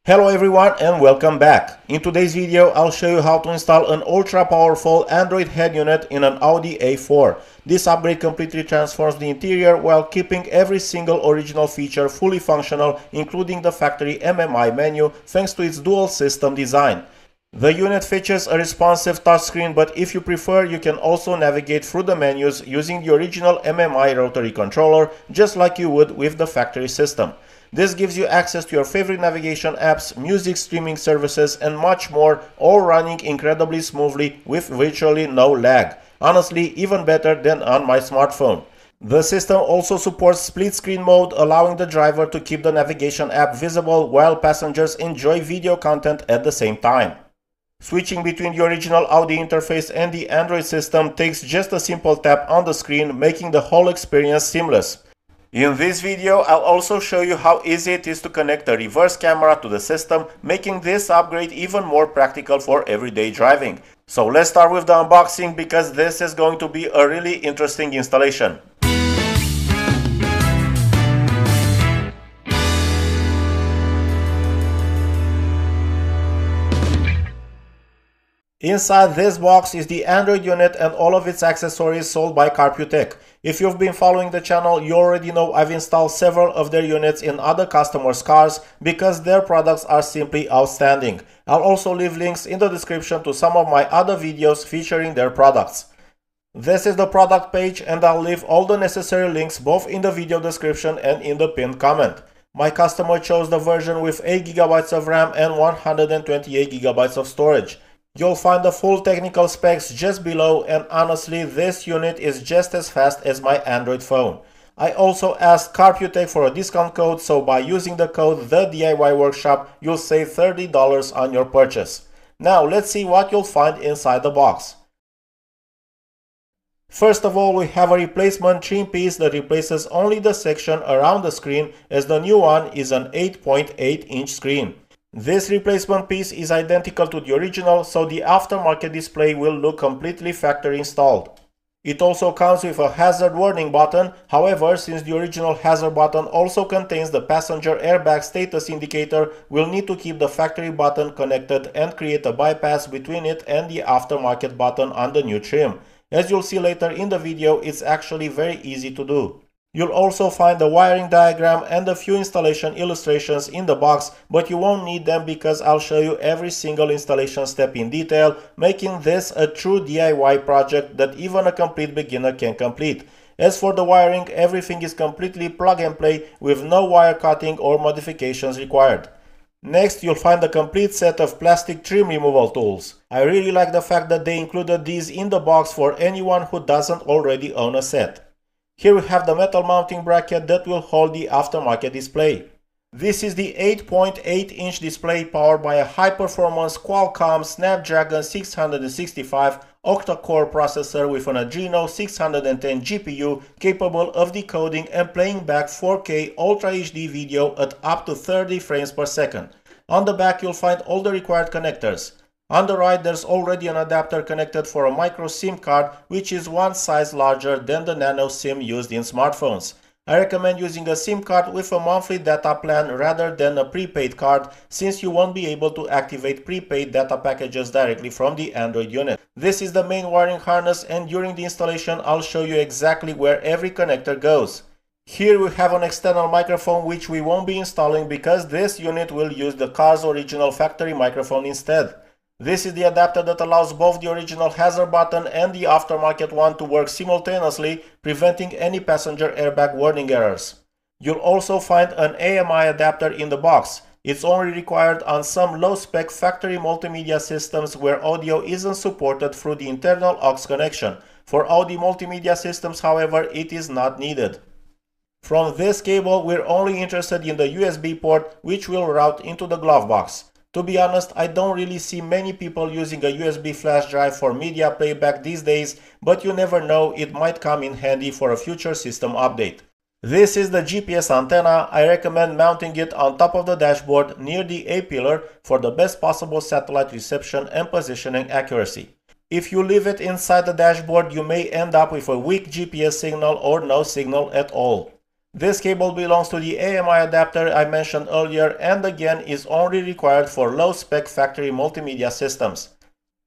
Hello everyone and welcome back. In today's video, I'll show you how to install an ultra-powerful Android head unit in an Audi A4. This upgrade completely transforms the interior while keeping every single original feature fully functional, including the factory MMI menu, thanks to its dual system design. The unit features a responsive touchscreen, but if you prefer, you can also navigate through the menus using the original MMI rotary controller, just like you would with the factory system. This gives you access to your favorite navigation apps, music streaming services, and much more, all running incredibly smoothly with virtually no lag. Honestly, even better than on my smartphone. The system also supports split screen mode, allowing the driver to keep the navigation app visible while passengers enjoy video content at the same time. Switching between the original Audi interface and the Android system takes just a simple tap on the screen, making the whole experience seamless. In this video, I'll also show you how easy it is to connect a reverse camera to the system, making this upgrade even more practical for everyday driving. So let's start with the unboxing, because this is going to be a really interesting installation. Inside this box is the Android unit and all of its accessories sold by Carputech. If you've been following the channel, you already know I've installed several of their units in other customers' cars because their products are simply outstanding. I'll also leave links in the description to some of my other videos featuring their products. This is the product page, and I'll leave all the necessary links both in the video description and in the pinned comment. My customer chose the version with 8 GB of RAM and 128 GB of storage. You'll find the full technical specs just below, and honestly, this unit is just as fast as my Android phone. I also asked Carputech for a discount code, so by using the code THEDIY WORKSHOP, you'll save $30 on your purchase. Now let's see what you'll find inside the box. First of all, we have a replacement trim piece that replaces only the section around the screen, as the new one is an 8.8-inch screen. This replacement piece is identical to the original, so the aftermarket display will look completely factory installed. It also comes with a hazard warning button. However, since the original hazard button also contains the passenger airbag status indicator, we'll need to keep the factory button connected and create a bypass between it and the aftermarket button on the new trim. As you'll see later in the video, it's actually very easy to do. You'll also find the wiring diagram and a few installation illustrations in the box, but you won't need them because I'll show you every single installation step in detail, making this a true DIY project that even a complete beginner can complete. As for the wiring, everything is completely plug and play with no wire cutting or modifications required. Next, you'll find a complete set of plastic trim removal tools. I really like the fact that they included these in the box for anyone who doesn't already own a set. Here we have the metal mounting bracket that will hold the aftermarket display. This is the 8.8-inch display powered by a high-performance Qualcomm Snapdragon 665 octa-core processor with an Adreno 610 GPU capable of decoding and playing back 4K Ultra HD video at up to 30 frames per second. On the back, you'll find all the required connectors. On the right, there's already an adapter connected for a micro SIM card, which is one size larger than the nano SIM used in smartphones. I recommend using a SIM card with a monthly data plan rather than a prepaid card, since you won't be able to activate prepaid data packages directly from the Android unit. This is the main wiring harness, and during the installation I'll show you exactly where every connector goes. Here we have an external microphone which we won't be installing because this unit will use the car's original factory microphone instead. This is the adapter that allows both the original hazard button and the aftermarket one to work simultaneously, preventing any passenger airbag warning errors. You'll also find an AMI adapter in the box. It's only required on some low-spec factory multimedia systems where audio isn't supported through the internal aux connection. For Audi multimedia systems, however, it is not needed. From this cable, we're only interested in the USB port, which will route into the glove box. To be honest, I don't really see many people using a USB flash drive for media playback these days, but you never know, it might come in handy for a future system update. This is the GPS antenna. I recommend mounting it on top of the dashboard near the A-pillar for the best possible satellite reception and positioning accuracy. If you leave it inside the dashboard, you may end up with a weak GPS signal or no signal at all. This cable belongs to the AMI adapter I mentioned earlier and again is only required for low-spec factory multimedia systems.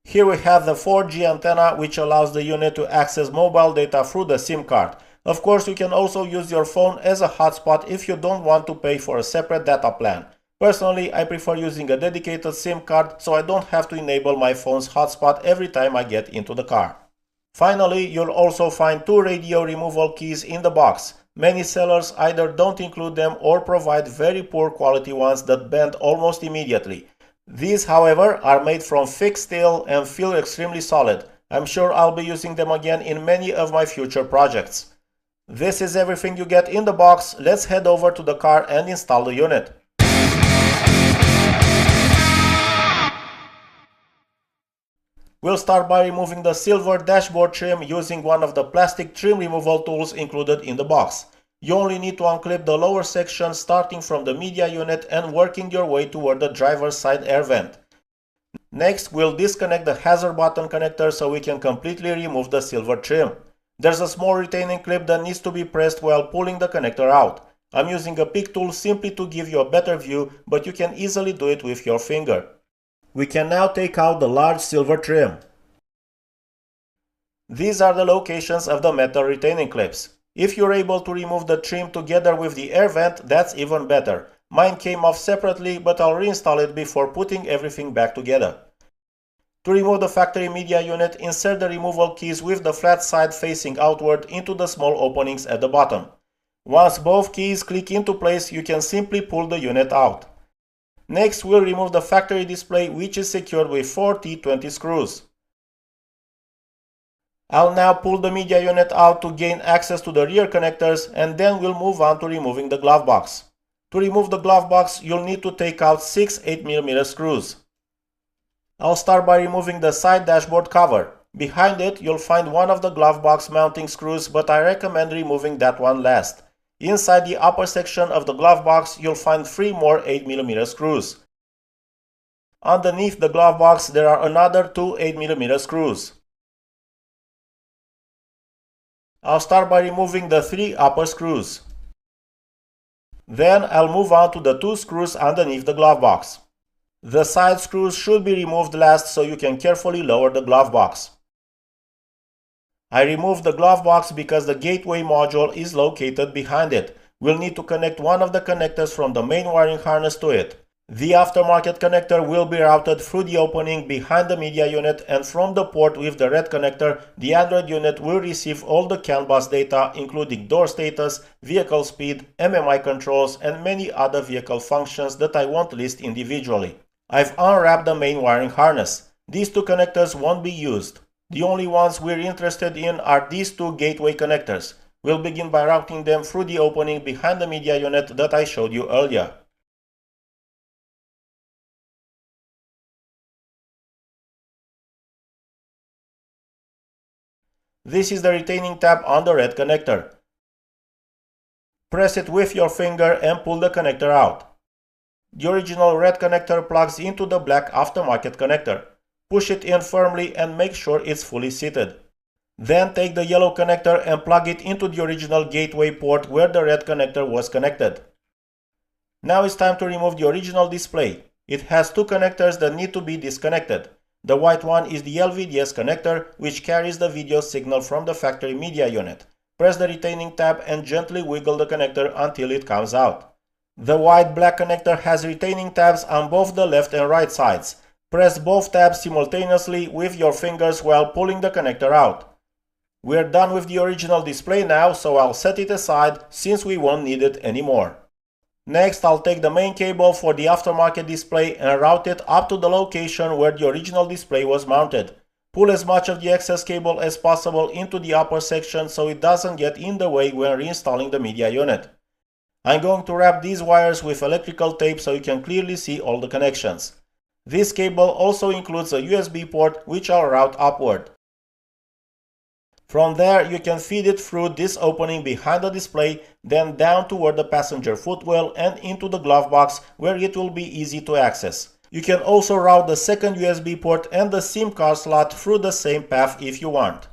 Here we have the 4G antenna, which allows the unit to access mobile data through the SIM card. Of course, you can also use your phone as a hotspot if you don't want to pay for a separate data plan. Personally, I prefer using a dedicated SIM card so I don't have to enable my phone's hotspot every time I get into the car. Finally, you'll also find two radio removal keys in the box. Many sellers either don't include them or provide very poor quality ones that bend almost immediately. These, however, are made from fixed steel and feel extremely solid. I'm sure I'll be using them again in many of my future projects. This is everything you get in the box. Let's head over to the car and install the unit. We'll start by removing the silver dashboard trim using one of the plastic trim removal tools included in the box. You only need to unclip the lower section starting from the media unit and working your way toward the driver's side air vent. Next, we'll disconnect the hazard button connector so we can completely remove the silver trim. There's a small retaining clip that needs to be pressed while pulling the connector out. I'm using a pick tool simply to give you a better view, but you can easily do it with your finger. We can now take out the large silver trim. These are the locations of the metal retaining clips. If you're able to remove the trim together with the air vent, that's even better. Mine came off separately, but I'll reinstall it before putting everything back together. To remove the factory media unit, insert the removal keys with the flat side facing outward into the small openings at the bottom. Once both keys click into place, you can simply pull the unit out. Next, we'll remove the factory display, which is secured with 4 T20 screws. I'll now pull the media unit out to gain access to the rear connectors, and then we'll move on to removing the glove box. To remove the glove box, you'll need to take out 6 8mm screws. I'll start by removing the side dashboard cover. Behind it, you'll find one of the glove box mounting screws, but I recommend removing that one last. Inside the upper section of the glove box, you'll find 3 more 8mm screws. Underneath the glove box, there are another 2 8mm screws. I'll start by removing the 3 upper screws. Then I'll move on to the 2 screws underneath the glove box. The side screws should be removed last so you can carefully lower the glove box. I removed the glove box because the gateway module is located behind it. We'll need to connect one of the connectors from the main wiring harness to it. The aftermarket connector will be routed through the opening behind the media unit, and from the port with the red connector, the Android unit will receive all the CAN bus data, including door status, vehicle speed, MMI controls, and many other vehicle functions that I won't list individually. I've unwrapped the main wiring harness. These 2 connectors won't be used. The only ones we're interested in are these 2 gateway connectors. We'll begin by routing them through the opening behind the media unit that I showed you earlier. This is the retaining tab on the red connector. Press it with your finger and pull the connector out. The original red connector plugs into the black aftermarket connector. Push it in firmly and make sure it's fully seated. Then take the yellow connector and plug it into the original gateway port where the red connector was connected. Now it's time to remove the original display. It has 2 connectors that need to be disconnected. The white one is the LVDS connector, which carries the video signal from the factory media unit. Press the retaining tab and gently wiggle the connector until it comes out. The white-black connector has retaining tabs on both the left and right sides. Press both tabs simultaneously with your fingers while pulling the connector out. We're done with the original display now, so I'll set it aside since we won't need it anymore. Next, I'll take the main cable for the aftermarket display and route it up to the location where the original display was mounted. Pull as much of the excess cable as possible into the upper section so it doesn't get in the way when reinstalling the media unit. I'm going to wrap these wires with electrical tape so you can clearly see all the connections. This cable also includes a USB port, which I'll route upward. From there, you can feed it through this opening behind the display, then down toward the passenger footwell and into the glove box where it will be easy to access. You can also route the second USB port and the SIM card slot through the same path if you want.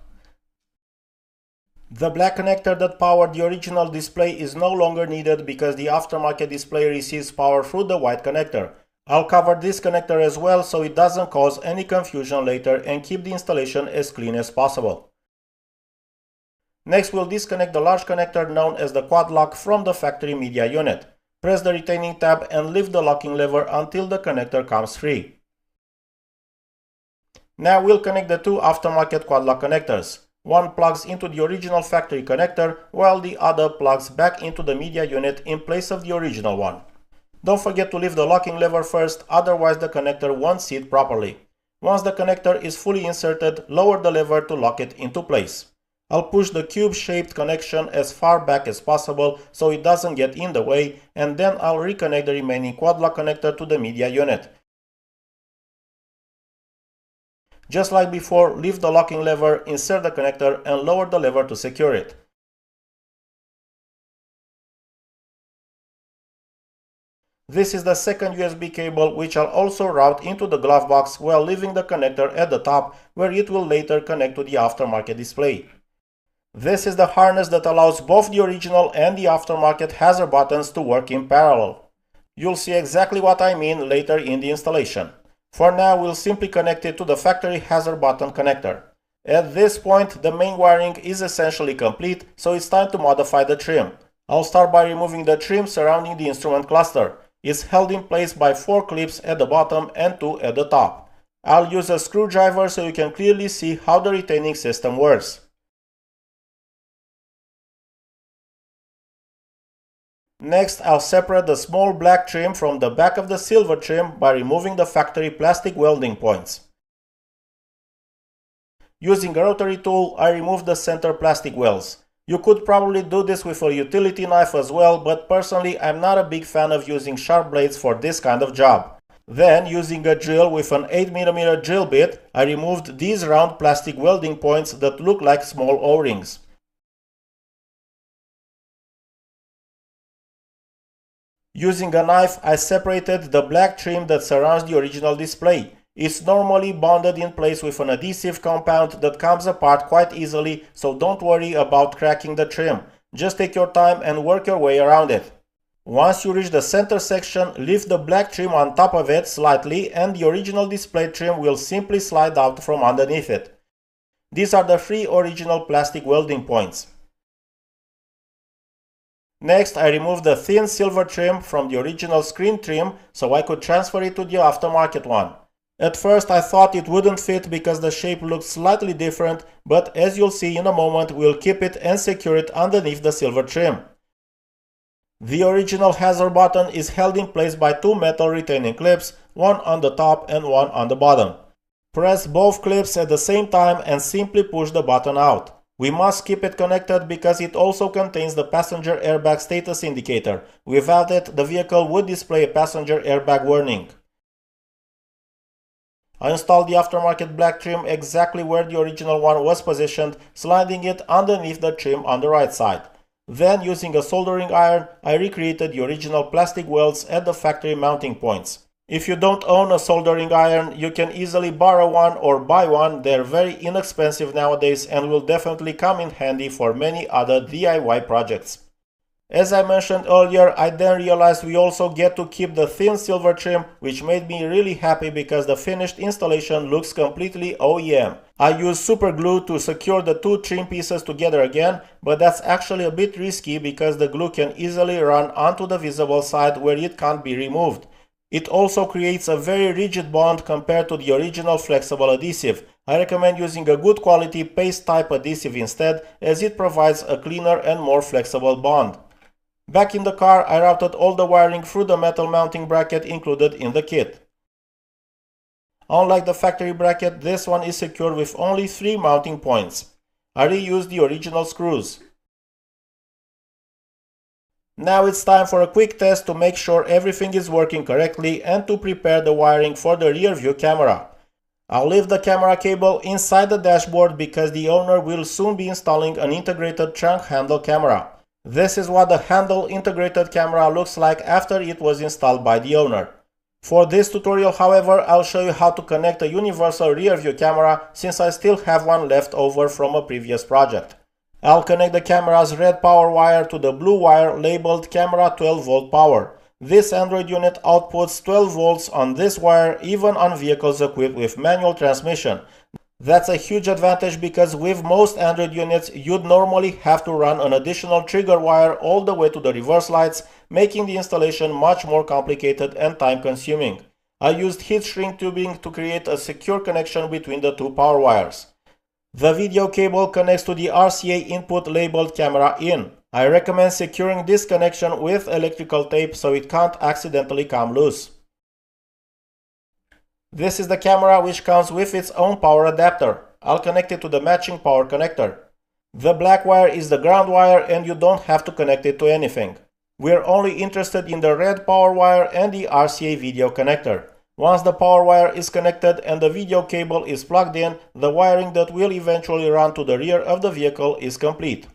The black connector that powered the original display is no longer needed because the aftermarket display receives power through the white connector. I'll cover this connector as well so it doesn't cause any confusion later and keep the installation as clean as possible. Next, we'll disconnect the large connector known as the quad lock from the factory media unit. Press the retaining tab and lift the locking lever until the connector comes free. Now we'll connect the two aftermarket quad lock connectors. One plugs into the original factory connector, while the other plugs back into the media unit in place of the original one. Don't forget to lift the locking lever first, otherwise the connector won't sit properly. Once the connector is fully inserted, lower the lever to lock it into place. I'll push the cube-shaped connection as far back as possible so it doesn't get in the way, and then I'll reconnect the remaining quad lock connector to the media unit. Just like before, lift the locking lever, insert the connector and lower the lever to secure it. This is the second USB cable, which I'll also route into the glove box while leaving the connector at the top, where it will later connect to the aftermarket display. This is the harness that allows both the original and the aftermarket hazard buttons to work in parallel. You'll see exactly what I mean later in the installation. For now, we'll simply connect it to the factory hazard button connector. At this point, the main wiring is essentially complete, so it's time to modify the trim. I'll start by removing the trim surrounding the instrument cluster. It's held in place by 4 clips at the bottom and 2 at the top. I'll use a screwdriver so you can clearly see how the retaining system works. Next, I'll separate the small black trim from the back of the silver trim by removing the factory plastic welding points. Using a rotary tool, I removed the center plastic welds. You could probably do this with a utility knife as well, but personally I'm not a big fan of using sharp blades for this kind of job. Then, using a drill with an 8mm drill bit, I removed these round plastic welding points that look like small O-rings. Using a knife, I separated the black trim that surrounds the original display. It's normally bonded in place with an adhesive compound that comes apart quite easily, so don't worry about cracking the trim. Just take your time and work your way around it. Once you reach the center section, lift the black trim on top of it slightly and the original display trim will simply slide out from underneath it. These are the 3 original plastic welding points. Next, I removed the thin silver trim from the original screen trim so I could transfer it to the aftermarket one. At first I thought it wouldn't fit because the shape looked slightly different, but as you'll see in a moment, we'll keep it and secure it underneath the silver trim. The original hazard button is held in place by 2 metal retaining clips, one on the top and one on the bottom. Press both clips at the same time and simply push the button out. We must keep it connected because it also contains the passenger airbag status indicator. Without it, the vehicle would display a passenger airbag warning. I installed the aftermarket black trim exactly where the original one was positioned, sliding it underneath the trim on the right side. Then, using a soldering iron, I recreated the original plastic welds at the factory mounting points. If you don't own a soldering iron, you can easily borrow one or buy one. They're very inexpensive nowadays and will definitely come in handy for many other DIY projects. As I mentioned earlier, I then realized we also get to keep the thin silver trim, which made me really happy because the finished installation looks completely OEM. I used super glue to secure the 2 trim pieces together again, but that's actually a bit risky because the glue can easily run onto the visible side where it can't be removed. It also creates a very rigid bond compared to the original flexible adhesive. I recommend using a good quality paste type adhesive instead, as it provides a cleaner and more flexible bond. Back in the car, I routed all the wiring through the metal mounting bracket included in the kit. Unlike the factory bracket, this one is secured with only 3 mounting points. I reused the original screws. Now it's time for a quick test to make sure everything is working correctly and to prepare the wiring for the rear view camera. I'll leave the camera cable inside the dashboard because the owner will soon be installing an integrated trunk handle camera. This is what the handle integrated camera looks like after it was installed by the owner. For this tutorial, however, I'll show you how to connect a universal rear view camera since I still have one left over from a previous project. I'll connect the camera's red power wire to the blue wire labeled camera 12V power. This Android unit outputs 12 volts on this wire even on vehicles equipped with manual transmission. That's a huge advantage because with most Android units, you'd normally have to run an additional trigger wire all the way to the reverse lights, making the installation much more complicated and time-consuming. I used heat shrink tubing to create a secure connection between the two power wires. The video cable connects to the RCA input labeled camera in. I recommend securing this connection with electrical tape so it can't accidentally come loose. This is the camera, which comes with its own power adapter. I'll connect it to the matching power connector. The black wire is the ground wire and you don't have to connect it to anything. We're only interested in the red power wire and the RCA video connector. Once the power wire is connected and the video cable is plugged in, the wiring that will eventually run to the rear of the vehicle is complete.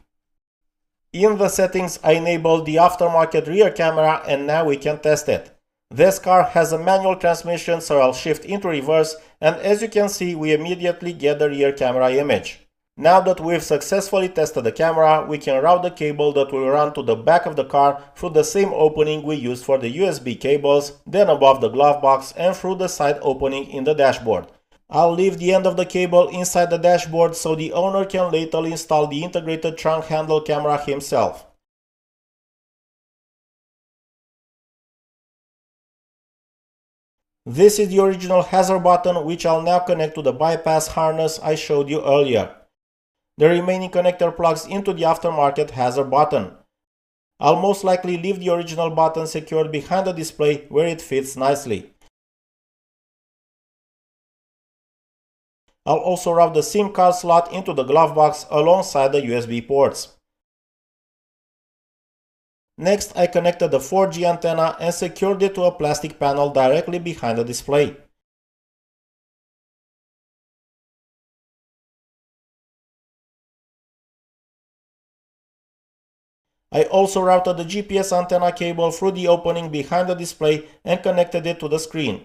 In the settings, I enabled the aftermarket rear camera and now we can test it. This car has a manual transmission, so I'll shift into reverse, and as you can see, we immediately get the rear camera image. Now that we've successfully tested the camera, we can route the cable that will run to the back of the car through the same opening we used for the USB cables, then above the glove box and through the side opening in the dashboard. I'll leave the end of the cable inside the dashboard so the owner can later install the integrated trunk handle camera himself. This is the original hazard button, which I'll now connect to the bypass harness I showed you earlier. The remaining connector plugs into the aftermarket hazard button. I'll most likely leave the original button secured behind the display where it fits nicely. I'll also route the SIM card slot into the glove box alongside the USB ports. Next, I connected the 4G antenna and secured it to a plastic panel directly behind the display. I also routed the GPS antenna cable through the opening behind the display and connected it to the screen.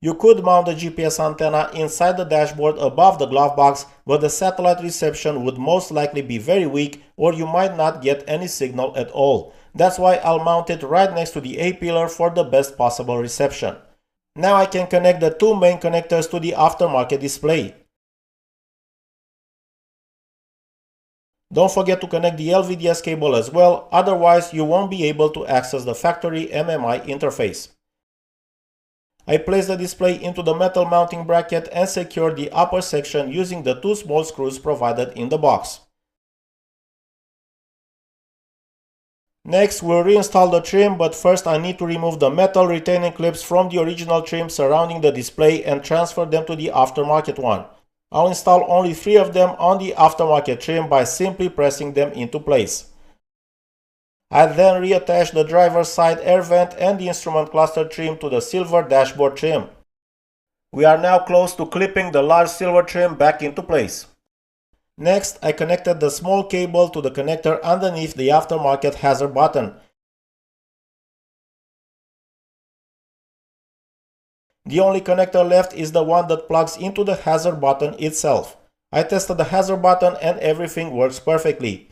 You could mount the GPS antenna inside the dashboard above the glove box, but the satellite reception would most likely be very weak or you might not get any signal at all. That's why I'll mount it right next to the A-pillar for the best possible reception. Now I can connect the two main connectors to the aftermarket display. Don't forget to connect the LVDS cable as well, otherwise you won't be able to access the factory MMI interface. I placed the display into the metal mounting bracket and secured the upper section using the two small screws provided in the box. Next, we'll reinstall the trim, but first I need to remove the metal retaining clips from the original trim surrounding the display and transfer them to the aftermarket one. I'll install only 3 of them on the aftermarket trim by simply pressing them into place. I then reattach the driver's side air vent and the instrument cluster trim to the silver dashboard trim. We are now close to clipping the large silver trim back into place. Next, I connected the small cable to the connector underneath the aftermarket hazard button. The only connector left is the one that plugs into the hazard button itself. I tested the hazard button and everything works perfectly.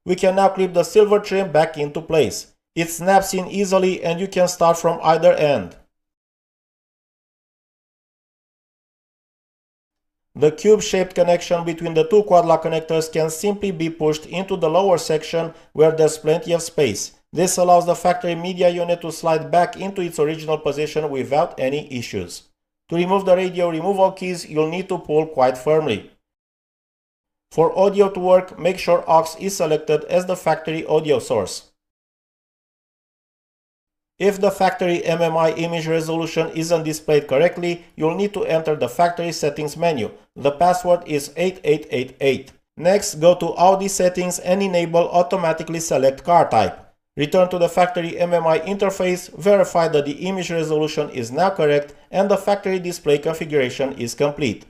We can now clip the silver trim back into place. It snaps in easily and you can start from either end. The cube-shaped connection between the two quad-lock connectors can simply be pushed into the lower section where there's plenty of space. This allows the factory media unit to slide back into its original position without any issues. To remove the radio removal keys, you'll need to pull quite firmly. For audio to work, make sure aux is selected as the factory audio source. If the factory MMI image resolution isn't displayed correctly, you'll need to enter the factory settings menu. The password is 8888. Next, go to Audi settings and enable automatically select car type. Return to the factory MMI interface, verify that the image resolution is now correct and the factory display configuration is complete.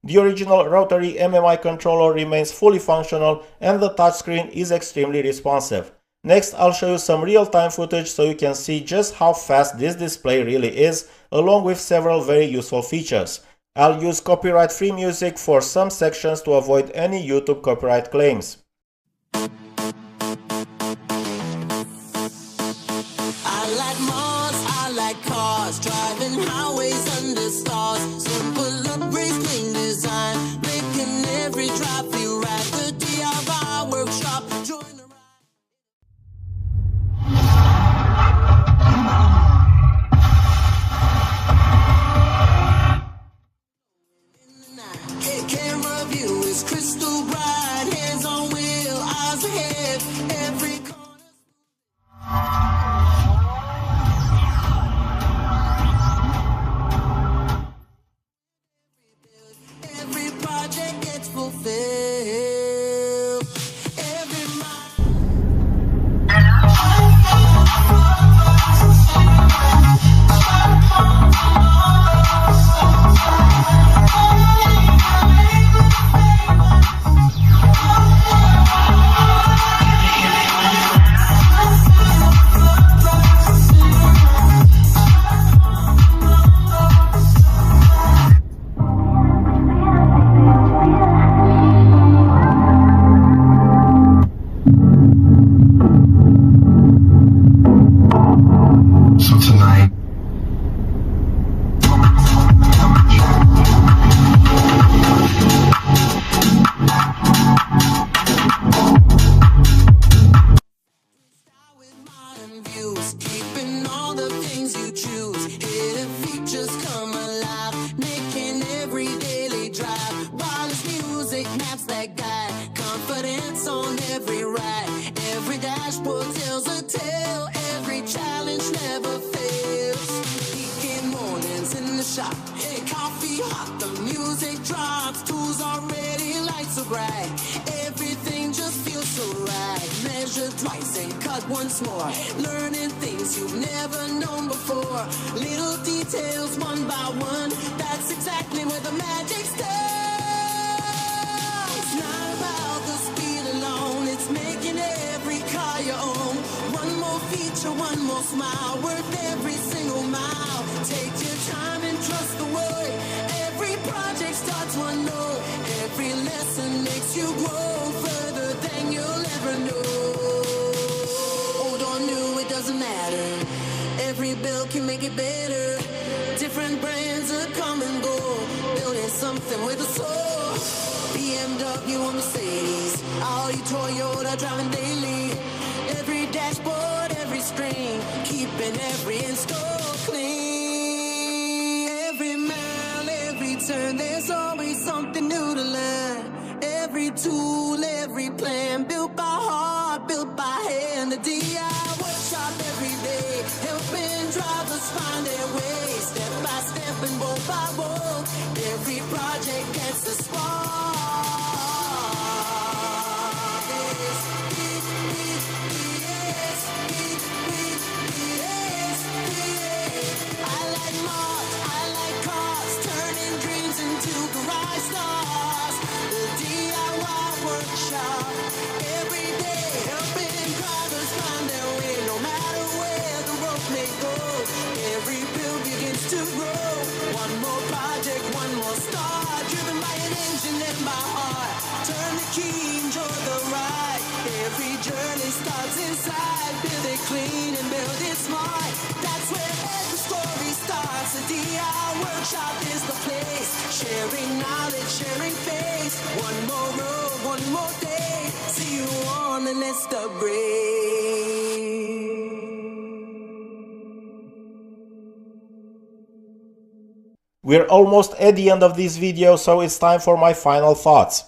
The original rotary MMI controller remains fully functional and the touchscreen is extremely responsive. Next, I'll show you some real-time footage so you can see just how fast this display really is, along with several very useful features. I'll use copyright-free music for some sections to avoid any YouTube copyright claims. I like Mars, I like cars, driving highways under stars. Simple upgrades, clean design, making every drive feel right. The DIY workshop, join the ride. Camera view is crystal bright, hands on wheel, eyes ahead, every corner. Every project gets fulfilled. Every mile. So tonight, With modern views, keeping all the things you choose. Hidden features come alive, making every daily drive. Wireless music, maps that guide, confidence on every ride. Every dashboard tells a tale, every challenge never fails. Weekend mornings in the shop, hey, coffee hot, the music drops, tools are ready, lights are bright. Everything just feels so right. Measure twice and cut once more. Learning things you've never known before. Little details one by one. That's exactly where the magic starts. It's not about the speed alone. It's making every car your own. One more feature, one more smile. Worth every single mile. Take your time and trust the way. Every project starts one note. Every lesson makes you grow further than you'll ever know. Old or new, it doesn't matter. Every build can make it better. Different brands that come and go. Building something with a soul. BMW or Mercedes, Audi, Toyota, driving daily. Every dashboard, every screen, keeping every install clean. Every mile, every turn, there's always something new to learn. Every tool, every plan, built by heart, built by hand. The DI workshop every day, helping drivers find their way. Step by step and bolt by bolt, every project gets a spark. I like Mars, I like cars, turning dreams into garage stars. The DIY workshop, every day helping drivers find their way. No matter where the road may go, every build begins to grow. One more project, one more star, driven by an engine and by heart. Turn the key, enjoy the ride. Every journey starts inside. Build it clean and build it smart. That's where every story starts. The DI workshop is the place. Sharing knowledge, sharing faith. One more road, one more day. See you on the next upgrade. We're almost at the end of this video, so it's time for my final thoughts.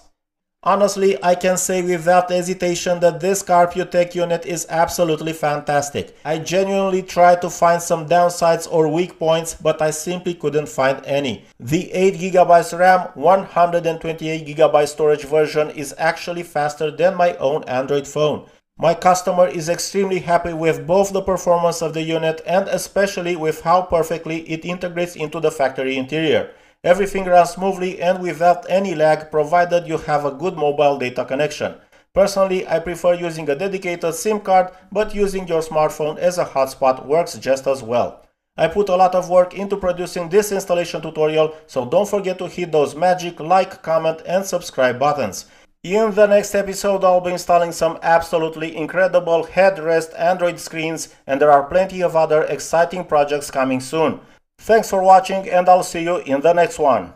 Honestly, I can say without hesitation that this Carputech unit is absolutely fantastic. I genuinely tried to find some downsides or weak points, but I simply couldn't find any. The 8GB RAM, 128GB storage version is actually faster than my own Android phone. My customer is extremely happy with both the performance of the unit and especially with how perfectly it integrates into the factory interior. Everything runs smoothly and without any lag, provided you have a good mobile data connection. Personally, I prefer using a dedicated SIM card, but using your smartphone as a hotspot works just as well. I put a lot of work into producing this installation tutorial, so don't forget to hit those magic like, comment and subscribe buttons. In the next episode, I'll be installing some absolutely incredible headrest Android screens, and there are plenty of other exciting projects coming soon. Thanks for watching, and I'll see you in the next one.